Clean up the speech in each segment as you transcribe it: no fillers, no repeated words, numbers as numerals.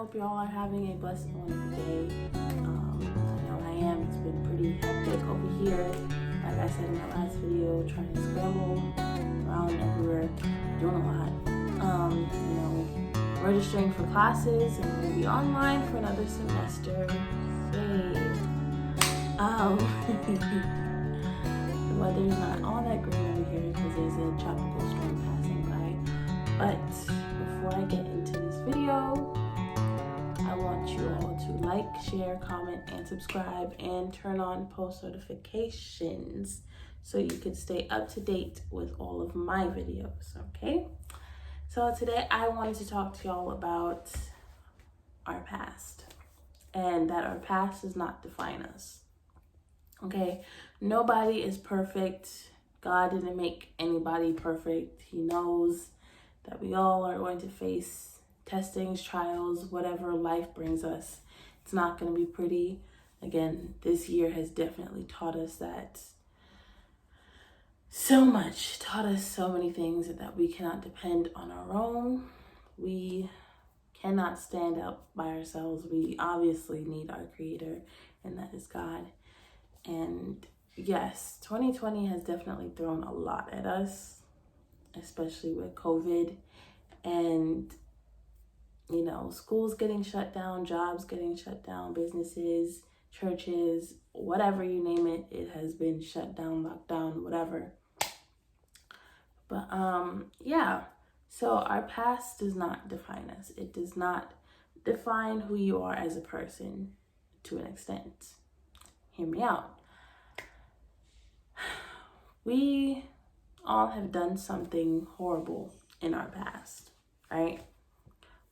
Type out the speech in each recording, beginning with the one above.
hope you all are having a blessed and wonderful day. I know I am. It's been pretty hectic over here. Like I said in my last video, trying to scramble around everywhere, doing a lot. Registering for classes and we'll be online for another semester. Yay. The weather's not all that great over here because there's a tropical storm passing by. But before I get into this video, I want you all to like, share, comment, and subscribe, and turn on post notifications so you can stay up to date with all of my videos, okay? So today I wanted to talk to y'all about our past and that our past does not define us, okay? Nobody is perfect. God didn't make anybody perfect. He knows that we all are going to face testings, trials, whatever life brings us. It's not going to be pretty. Again, this year has definitely taught us that so much, taught us so many things that we cannot depend on our own. We cannot stand up by ourselves. We obviously need our creator, and that is God. And yes, 2020 has definitely thrown a lot at us, especially with COVID and, schools getting shut down, jobs getting shut down, businesses, churches, whatever you name it, it has been shut down, locked down, whatever. But so our past does not define us. It does not define who you are as a person to an extent. Hear me out. We all have done something horrible in our past, right?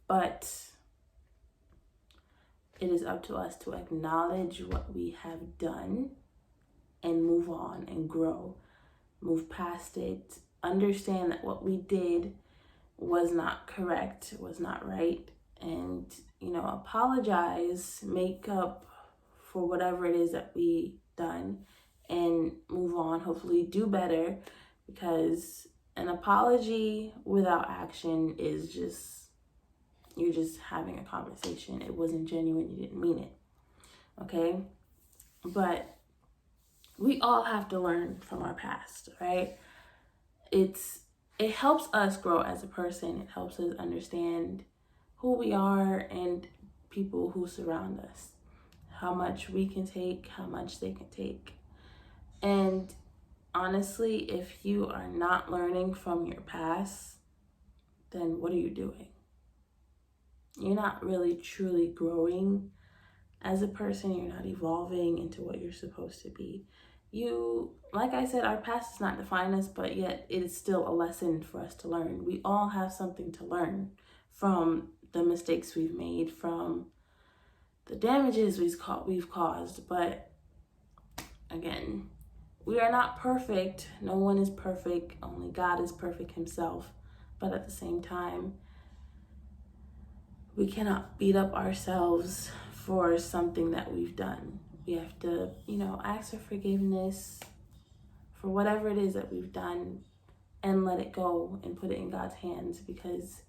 But it is up to us to acknowledge what we have done and move on and grow, move past it, understand that what we did was not correct, was not right, and, apologize, make up for whatever it is that we done and move on, hopefully do better, because an apology without action is you're just having a conversation. It wasn't genuine, you didn't mean it, okay? But we all have to learn from our past, right? It helps us grow as a person. It helps us understand who we are and people who surround us, how much we can take, how much they can take. And honestly, if you are not learning from your past, then what are you doing? You're not really truly growing as a person. You're not evolving into what you're supposed to be. Like I said, our past does not define us, but yet it is still a lesson for us to learn. We all have something to learn from the mistakes we've made, from the damages we've caused. But again, we are not perfect. No one is perfect. Only God is perfect himself. But at the same time, we cannot beat up ourselves for something that we've done. We have to, ask for forgiveness for whatever it is that we've done and let it go and put it in God's hands, because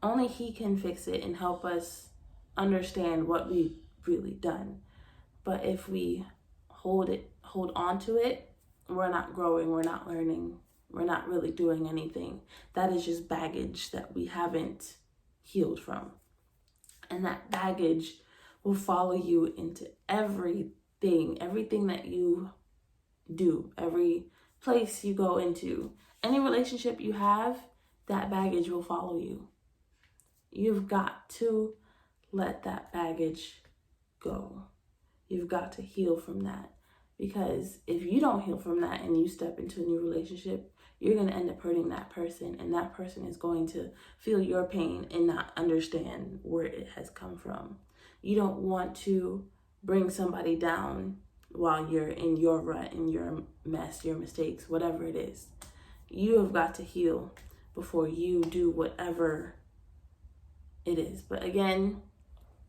only He can fix it and help us understand what we've really done. But if we hold on to it, we're not growing, we're not learning, we're not really doing anything. That is just baggage that we haven't healed from. And that baggage will follow you into everything that you do, every place you go into, any relationship you have, that baggage will follow you. You've got to let that baggage go. You've got to heal from that, because if you don't heal from that and you step into a new relationship, you're going to end up hurting that person, and that person is going to feel your pain and not understand where it has come from. You don't want to bring somebody down while you're in your rut, in your mess, your mistakes, whatever it is. You have got to heal before you do whatever it is. But again,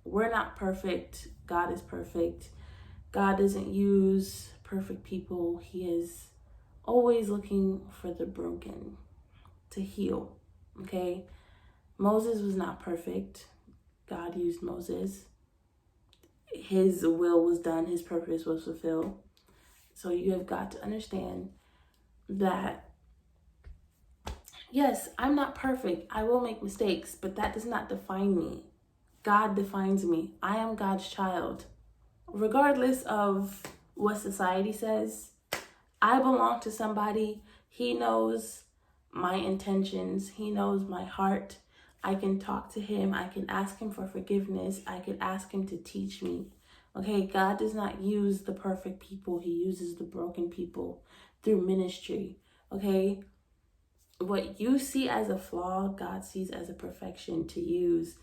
we're not perfect. God is perfect. God doesn't use perfect people. He is always looking for the broken to heal, okay? Moses was not perfect. God used Moses. His will was done. His purpose was fulfilled. So you have got to understand that, yes, I'm not perfect. I will make mistakes, but that does not define me. God defines me. I am God's child. Regardless of what society says, I belong to somebody. He knows my intentions. He knows my heart. I can talk to him. I can ask him for forgiveness. I can ask him to teach me. Okay, God does not use the perfect people. He uses the broken people through ministry. Okay, what you see as a flaw, God sees as a perfection to use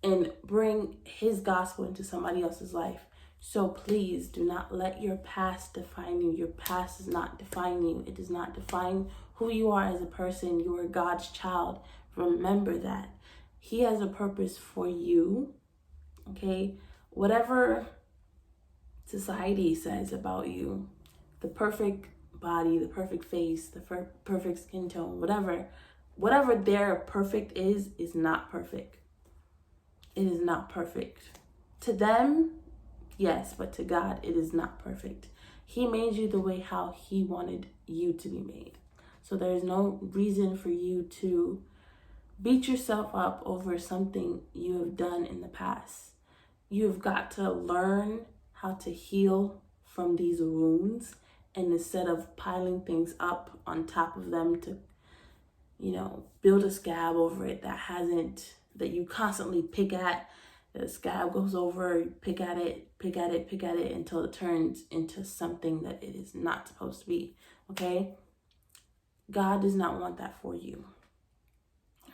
and bring his gospel into somebody else's life. So please do not let your past define you. Your past does not define you. It does not define who you are as a person. You are God's child. Remember that. He has a purpose for you. Okay? Whatever society says about you, the perfect body, the perfect face, the perfect skin tone, whatever their perfect is not perfect. It is not perfect. To them, yes, but to God, it is not perfect. He made you the way how he wanted you to be made. So there's no reason for you to beat yourself up over something you have done in the past. You've got to learn how to heal from these wounds, and instead of piling things up on top of them to, build a scab over it that you constantly pick at. The scab goes over, you pick at it until it turns into something that it is not supposed to be. Okay? God does not want that for you.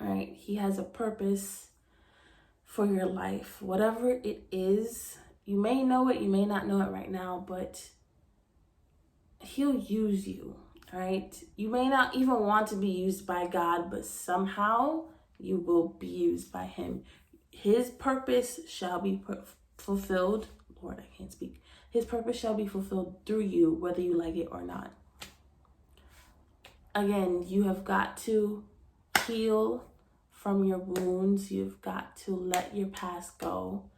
All right? He has a purpose for your life. Whatever it is, you may know it, you may not know it right now, but he'll use you. All right? You may not even want to be used by God, but somehow you will be used by him. His purpose shall be fulfilled. Lord, I can't speak. His purpose shall be fulfilled through you, whether you like it or not. Again, you have got to heal from your wounds. You've got to let your past go.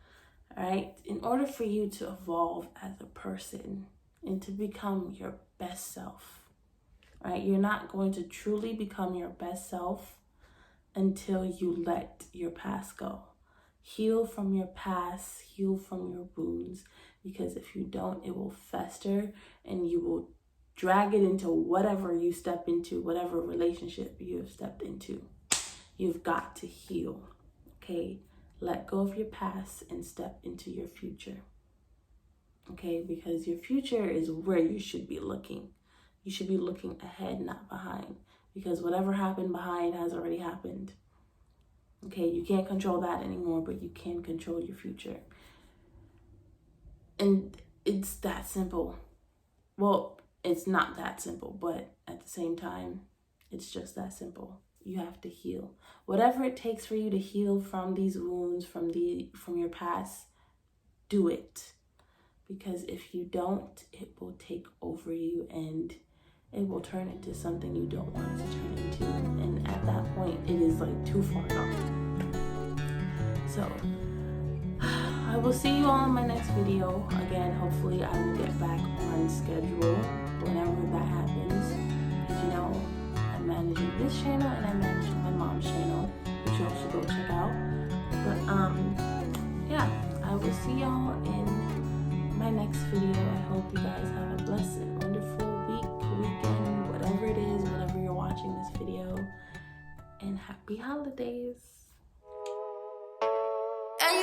All right? In order for you to evolve as a person and to become your best self. All right? You're not going to truly become your best self until you let your past go. Heal from your past, heal from your wounds, because if you don't, it will fester and you will drag it into whatever you step into, whatever relationship you have stepped into. You've got to heal, okay? Let go of your past and step into your future, okay? Because your future is where you should be looking. You should be looking ahead, not behind, because whatever happened behind has already happened. Okay, you can't control that anymore, but you can control your future. And it's that simple. Well, it's not that simple, but at the same time, it's just that simple. You have to heal. Whatever it takes for you to heal from these wounds, from your past, do it. Because if you don't, it will take over you and it will turn into something you don't want it to turn into. And at that point, it is like too far gone. So, I will see you all in my next video. Again, hopefully I will get back on schedule whenever that happens. Because, I'm managing this channel and I'm managing my mom's channel, which you all should go check out. But, yeah, I will see y'all in my next video. I hope you guys have a blessed and wonderful weekend, whatever it is, whenever you're watching this video, and happy holidays. And